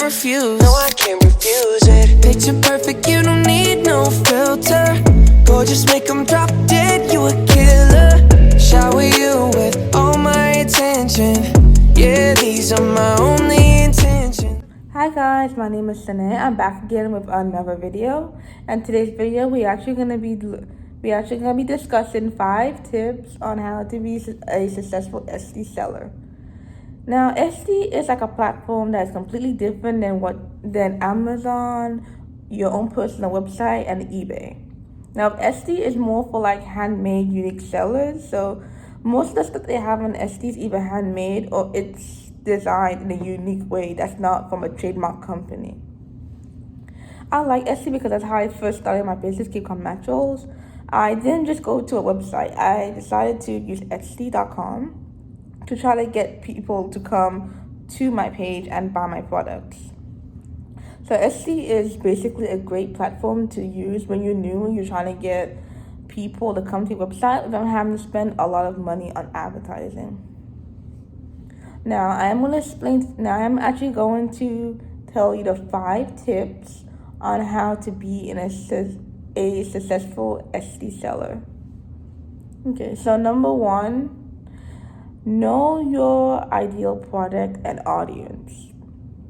can't refuse. No, I can't refuse it. Picture perfect, you don't need no filter. Gorgeous, make them drop dead, you a killer. Shower you with all my attention. Yeah, these are my only intentions. Hi guys, my name is Shanay. I'm back again with another video. And today's video, we're actually gonna be discussing 5 tips on how to be a successful Etsy seller. Now, Etsy is like a platform that's completely different than Amazon, your own personal website, and eBay. Now, Etsy is more for like handmade, unique sellers. So most of the stuff they have on Etsy is either handmade or it's designed in a unique way that's not from a trademark company. I like Etsy because that's how I first started my business, Keep Calm Naturals. I didn't just go to a website. I decided to use Etsy.com to try to get people to come to my page and buy my products. So Etsy is basically a great platform to use when you're new and you're trying to get people to come to your website without having to spend a lot of money on advertising. Now, I'm actually going to tell you the 5 tips on how to be a successful Etsy seller. Okay, so number 1, know your ideal product and audience.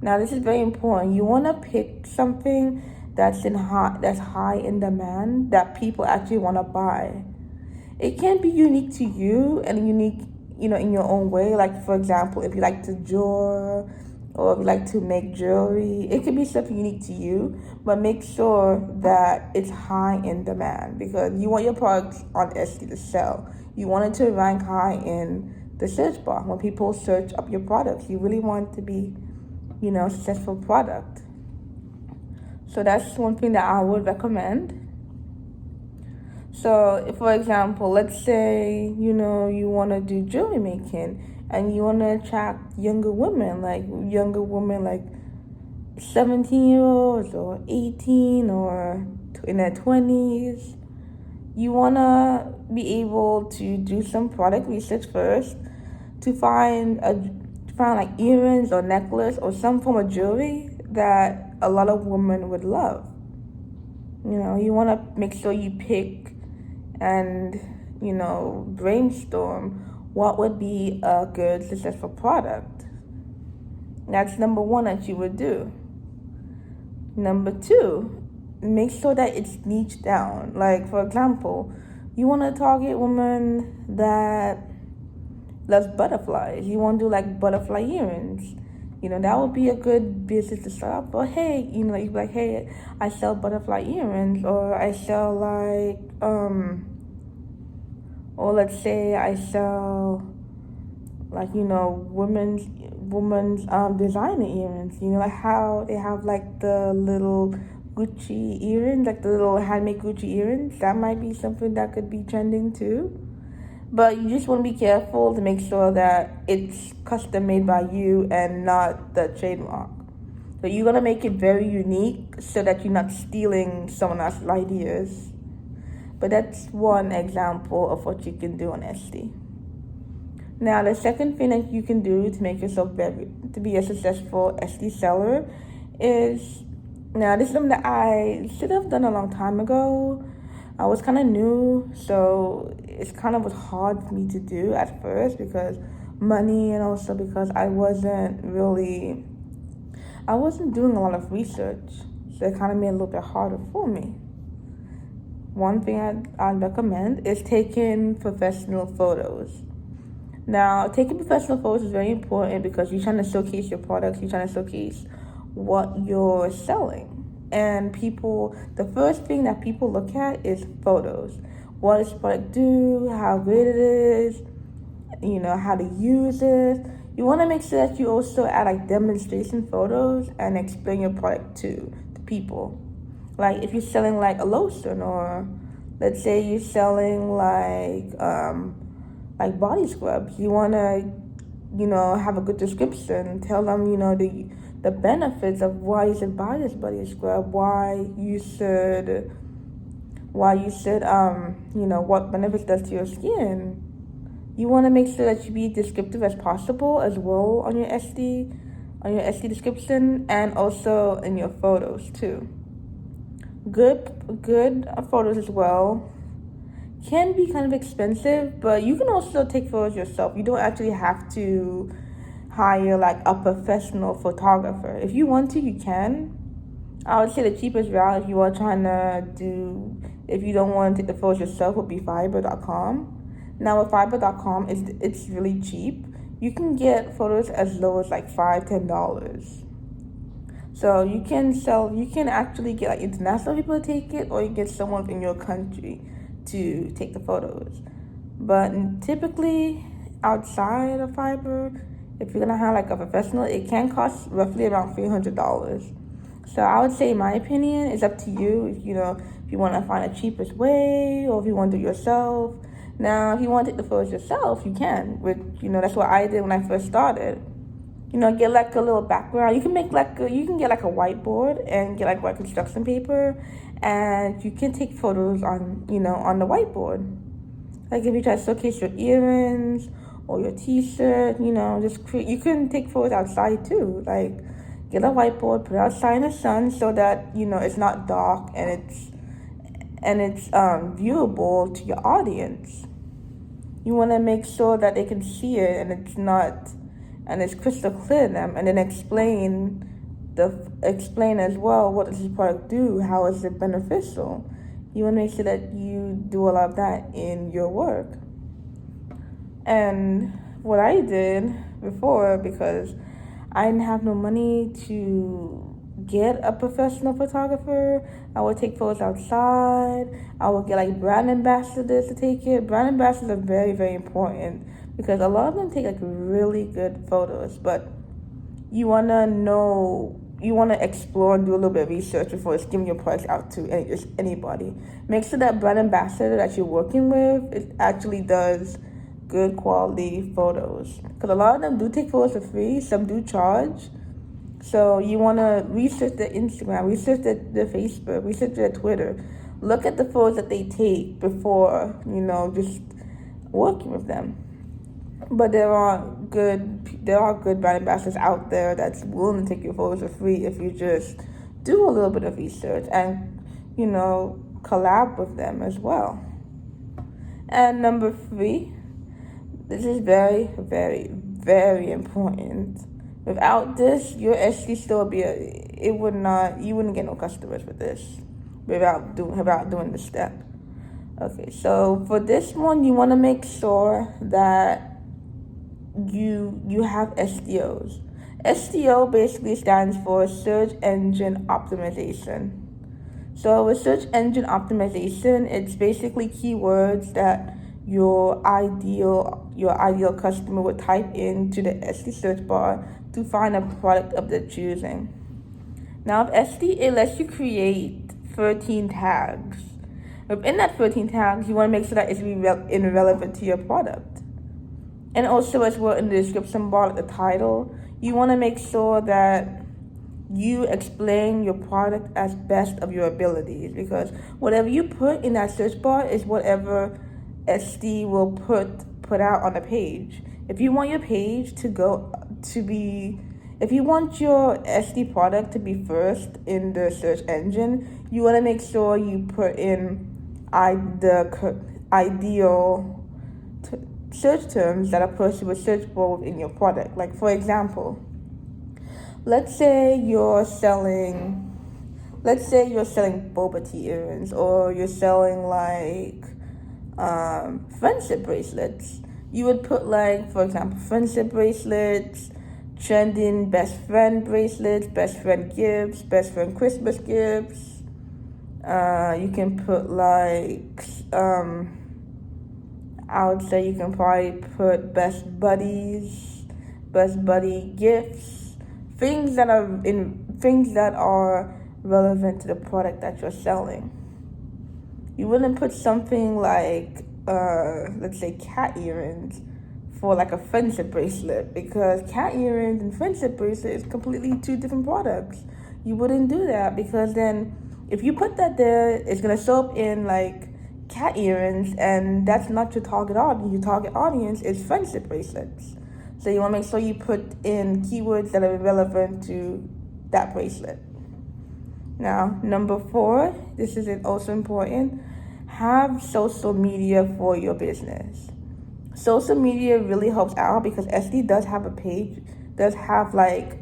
Now, this is very important. You want to pick something that's high in demand that people actually want to buy. It can be unique to you and unique, in your own way. Like, for example, if you like to draw or if you like to make jewelry, it could be something unique to you, but make sure that it's high in demand because you want your products on Etsy to sell. You want it to rank high in the search bar. When people search up your products, you really want it to be, a successful product. So that's one thing that I would recommend. So, if, for example, let's say, you want to do jewelry making and you want to attract younger women like 17-year-olds or 18 or in their 20s. You want to be able to do some product research first to find like earrings or necklace or some form of jewelry that a lot of women would love. You want to make sure you pick and, brainstorm what would be a good, successful product. That's number 1 that you would do. Number 2, make sure that it's niche down. Like, for example, you want to target women that loves butterflies. You want to do like butterfly earrings. That would be a good business to start up. But hey, you'd be like, hey, I sell butterfly earrings, or I sell like or let's say I sell like women's designer earrings. Like how they have like the little Gucci earrings, like the little handmade Gucci earrings. That might be something that could be trending too. But you just want to be careful to make sure that it's custom made by you and not the trademark. So you're going to make it very unique so that you're not stealing someone else's ideas. But that's one example of what you can do on Etsy. Now, the second thing that you can do to make yourself to be a successful Etsy seller is, now this is something that I should have done a long time ago. I was kind of new, so it's kind of was hard for me to do at first because money and also because I wasn't doing a lot of research. So it kind of made it a little bit harder for me. One thing I'd recommend is taking professional photos. Now, taking professional photos is very important because you're trying to showcase your products, you're trying to showcase what you're selling. And the first thing that people look at is photos. What does the product do? How great it is? How to use it. You want to make sure that you also add like demonstration photos and explain your product to people. Like if you're selling like a lotion, or let's say you're selling like body scrubs, you want to, have a good description. Tell them, the benefits of why you should buy this body scrub, why you should, what benefits does to your skin. You want to make sure that you be descriptive as possible as well on your Etsy on your SD description and also in your photos too. Good photos as well can be kind of expensive, but you can also take photos yourself. You don't actually have to hire like a professional photographer. If you want to, you can. I would say the cheapest route if you are trying to if you don't want to take the photos yourself, would be Fiverr.com. Now with Fiverr.com, it's really cheap. You can get photos as low as like $5-10. So you can actually get like international people to take it, or you get someone in your country to take the photos. But typically outside of Fiverr, if you're gonna have like a professional, it can cost roughly around $300. So I would say, in my opinion, it's up to you. If you want to find the cheapest way, or if you want to do it yourself. Now, if you want to take the photos yourself, you can. Which that's what I did when I first started. Get like a little background. You can get like a whiteboard and get like white construction paper, and you can take photos on the whiteboard. Like if you try to showcase your earrings or your T-shirt, you can take photos outside too. Like get a whiteboard, put it outside in the sun so that it's not dark and it's viewable to your audience. You want to make sure that they can see it and it's crystal clear to them, and then explain as well, what does this product do, how is it beneficial. You want to make sure that you do all of that in your work. And what I did before, because I didn't have no money to get a professional photographer, I would take photos outside. I would get like brand ambassadors to take it. Brand ambassadors are very, very important, because a lot of them take like really good photos, but you want to explore and do a little bit of research before just giving your products out to anybody. Make sure that brand ambassador that you're working with, it actually does good quality photos, because a lot of them do take photos for free. Some do charge. So you want to research their Instagram, research their Facebook, research their Twitter. Look at the photos that they take before just working with them. But there are good brand ambassadors out there that's willing to take your photos for free if you just do a little bit of research and collab with them as well. And number 3, this is very, very, very important. Without this, your Etsy store you wouldn't get no customers with this without doing this step. Okay, so for this one, you want to make sure that you have SEOs. SEO basically stands for search engine optimization. So with search engine optimization, it's basically keywords that your ideal customer would type into the Etsy search bar to find a product of their choosing. Now, with Etsy, it lets you create 13 tags. Within that 13 tags, you want to make sure that it's irrelevant to your product. And also, as well, in the description bar, at the title, you want to make sure that you explain your product as best of your abilities, because whatever you put in that search bar is whatever Etsy will put out on the page. If you want your page if you want your Etsy product to be first in the search engine, you want to make sure you put in the ideal search terms that a person would search for within your product. Like, for example, let's say you're selling boba tea earrings, or you're selling like friendship bracelets. You would put, like, for example, friendship bracelets, trending best friend bracelets, best friend gifts, best friend Christmas gifts. You can put like I would say you can probably put best buddy gifts, things that are relevant to the product that you're selling. You wouldn't put something like let's say cat earrings for like a friendship bracelet, because cat earrings and friendship bracelet is completely 2 different products. You wouldn't do that, because then if you put that there, it's gonna show up in like cat earrings, and that's not your target audience. Your target audience is friendship bracelets. So you want to make sure you put in keywords that are relevant to that bracelet. Now, number 4, this is also important, have social media for your business. Social media really helps out because SD does have a page, does have like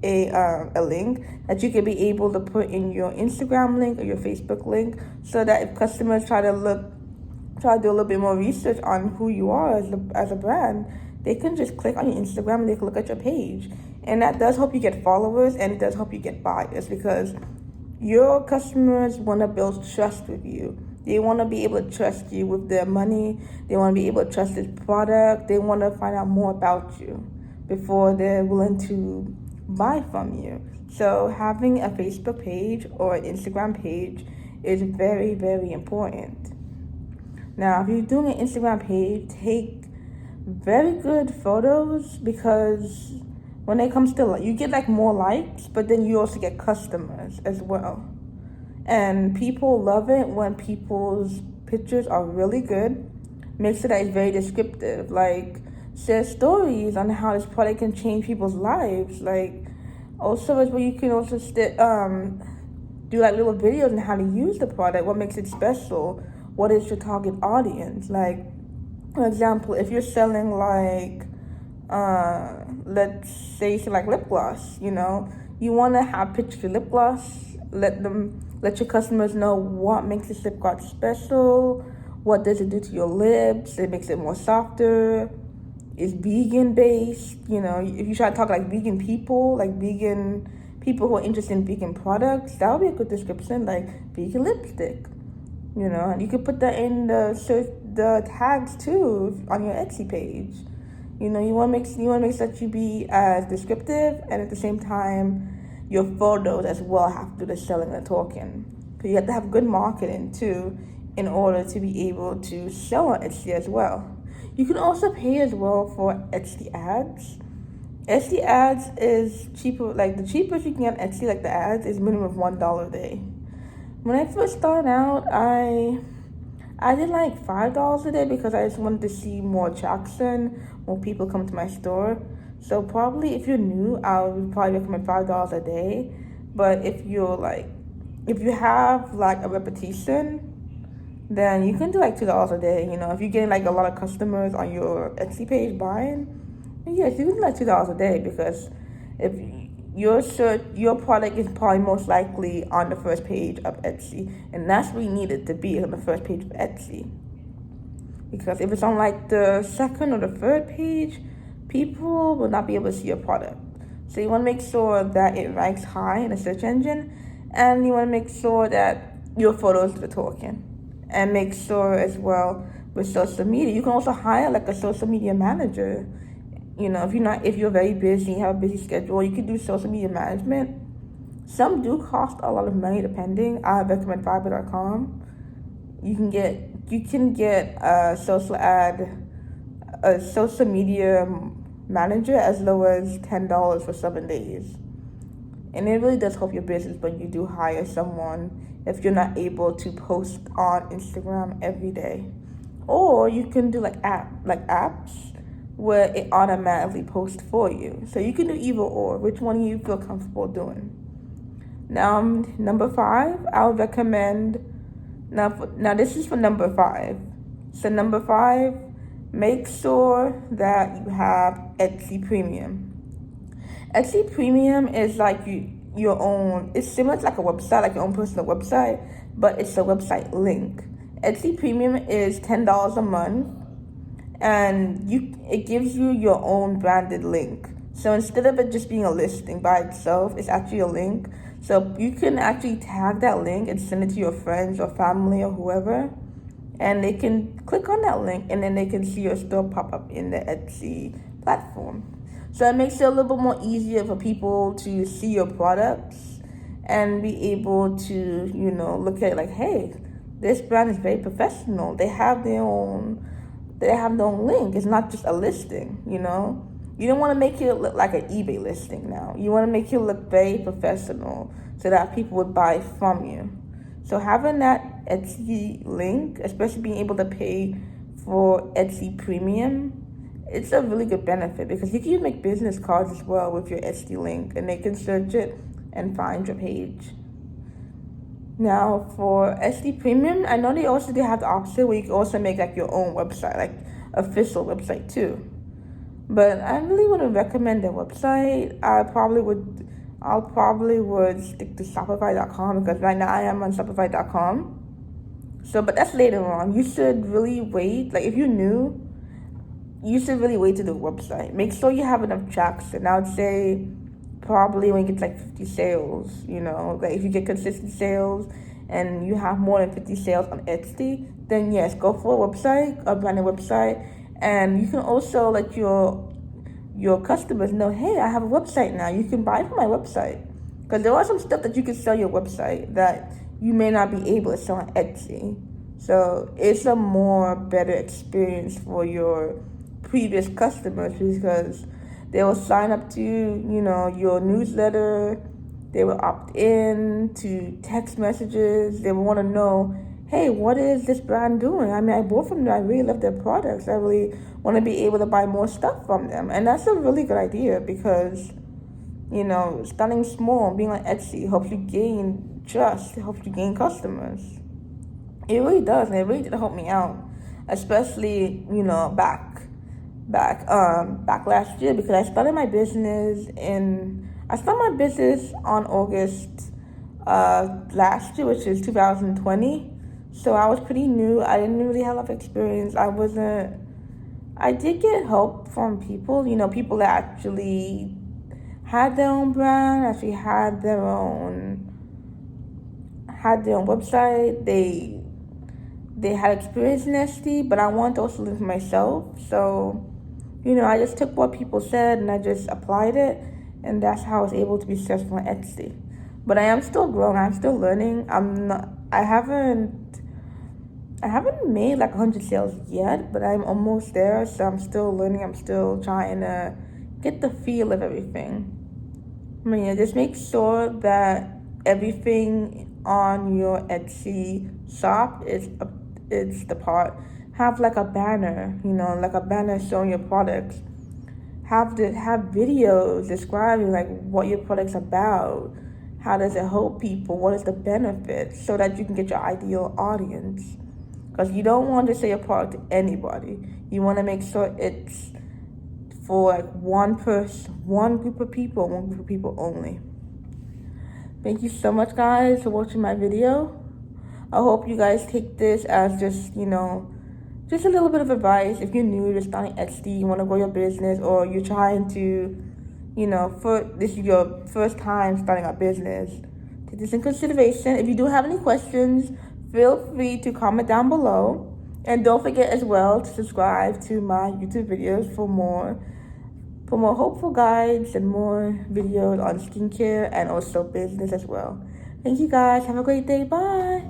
a link that you can be able to put in your Instagram link or your Facebook link, so that if customers try to do a little bit more research on who you are as a brand, they can just click on your Instagram and they can look at your page. And that does help you get followers, and it does help you get buyers, because your customers want to build trust with you. They want to be able to trust you with their money. They want to be able to trust this product. They want to find out more about you before they're willing to buy from you. So having a Facebook page or an Instagram page is very, very important. Now, if you're doing an Instagram page, take very good photos, because when it comes to, you get like more likes, but then you also get customers as well. And people love it when people's pictures are really good. Make sure that it's very descriptive. Like, share stories on how this product can change people's lives. Like, also is where you can also do like little videos on how to use the product, what makes it special, what is your target audience. Like, for example, if you're selling like, let's say like lip gloss, you want to have pictures of lip gloss. Let your customers know what makes this lip gloss special, what does it do to your lips, it makes it more softer, it's vegan based. If you try to talk like vegan people who are interested in vegan products, that would be a good description, like vegan lipstick. And you could put that in the tags too on your Etsy page. You want to make sure that you be as descriptive, and at the same time, your photos as well have to do the selling and the talking. So you have to have good marketing too, in order to be able to sell on Etsy as well. You can also pay as well for Etsy ads. Etsy ads is cheaper. Like, the cheapest you can get on Etsy, like the ads, is minimum of $1 a day. When I first started out, I did like $5 a day, because I just wanted to see more traction, more people come to my store. So probably if you're new, I would probably recommend $5 a day. But if you have like a reputation, then you can do like $2 a day. If you're getting like a lot of customers on your Etsy page buying, yes, you can do like $2 a day, because if your product is probably most likely on the first page of Etsy, and that's where you need it to be, on the first page of Etsy. Because if it's on like the second or the third page, people will not be able to see your product. So you want to make sure that it ranks high in the search engine, and you want to make sure that your photos are talking. And make sure as well with social media, you can also hire like a social media manager. If you're very busy, you have a busy schedule, you can do social media management. Some do cost a lot of money, depending. I recommend Fiverr.com. You can get a social media manager as low as $10 for 7 days. And it really does help your business when you do hire someone, if you're not able to post on Instagram every day. Or you can do like apps where it automatically posts for you. So you can do either or, which one you feel comfortable doing. Now, number 5, I would recommend, now this is for number 5. So number 5, make sure that you have Etsy Premium. Etsy Premium is like your own, it's similar to like a website, like your own personal website, but it's a website link. Etsy Premium is $10 a month, and it gives you your own branded link. So instead of it just being a listing by itself, it's actually a link. So you can actually tag that link and send it to your friends or family or whoever, and they can click on that link, and then they can see your store pop up in the Etsy platform. So it makes it a little bit more easier for people to see your products and be able to, look at it like, hey, this brand is very professional. They have their own link. It's not just a listing, You don't want to make it look like an eBay listing now. You want to make it look very professional so that people would buy from you. So having that Etsy link, especially being able to pay for Etsy Premium, it's a really good benefit because you can make business cards as well with your Etsy link, and they can search it and find your page. Now for Etsy Premium, I know they have the option where you can also make like your own website, like official website too. But I really wouldn't recommend their website. I'll probably would stick to Shopify.com because right now I am on Shopify.com. So, but that's later on. You should really wait. Like if you're new, you should really wait to do a website. Make sure you have enough traction. I would say probably when you get like 50 sales, like if you get consistent sales and you have more than 50 sales on Etsy, then yes, go for a website, a branded website. And you can also let your customers know, hey, I have a website now. You can buy from my website. Because there are some stuff that you can sell your website that you may not be able to sell on Etsy. So it's a more better experience for your previous customers because they will sign up to, your newsletter. They will opt in to text messages. They will want to know, hey, what is this brand doing? I mean, I bought from them. I really love their products. I really want to be able to buy more stuff from them. And that's a really good idea because, starting small, being on Etsy helps you gain trust. It helps you gain customers. It really does. And it really did help me out, especially, back last year because I started my business on August last year, which is 2020. So I was pretty new. I didn't really have a lot of experience. I did get help from people, people that actually had their own brand, actually had their own website. They had experience in Etsy, but I wanted to also live for myself. So, I just took what people said and I just applied it, and that's how I was able to be successful on Etsy. But I am still growing. I'm still learning. I haven't made like 100 sales yet, but I'm almost there. So I'm still learning. I'm still trying to get the feel of everything. I mean, just make sure that everything on your Etsy shop is the part. Have like a banner, like a banner showing your products. Have videos describing like what your product's about. How does it help people? What is the benefit? So that you can get your ideal audience. Because you don't want to sell your product to anybody. You want to make sure it's for like one group of people only. Thank you so much, guys, for watching my video. I hope you guys take this as just a little bit of advice. If you're new to starting Etsy, you want to grow your business, or you're trying to, this is your first time starting a business, take this in consideration. If you do have any questions, feel free to comment down below. And don't forget as well to subscribe to my YouTube videos for more hopeful guides and more videos on skincare and also business as well. Thank you guys. Have a great day. Bye.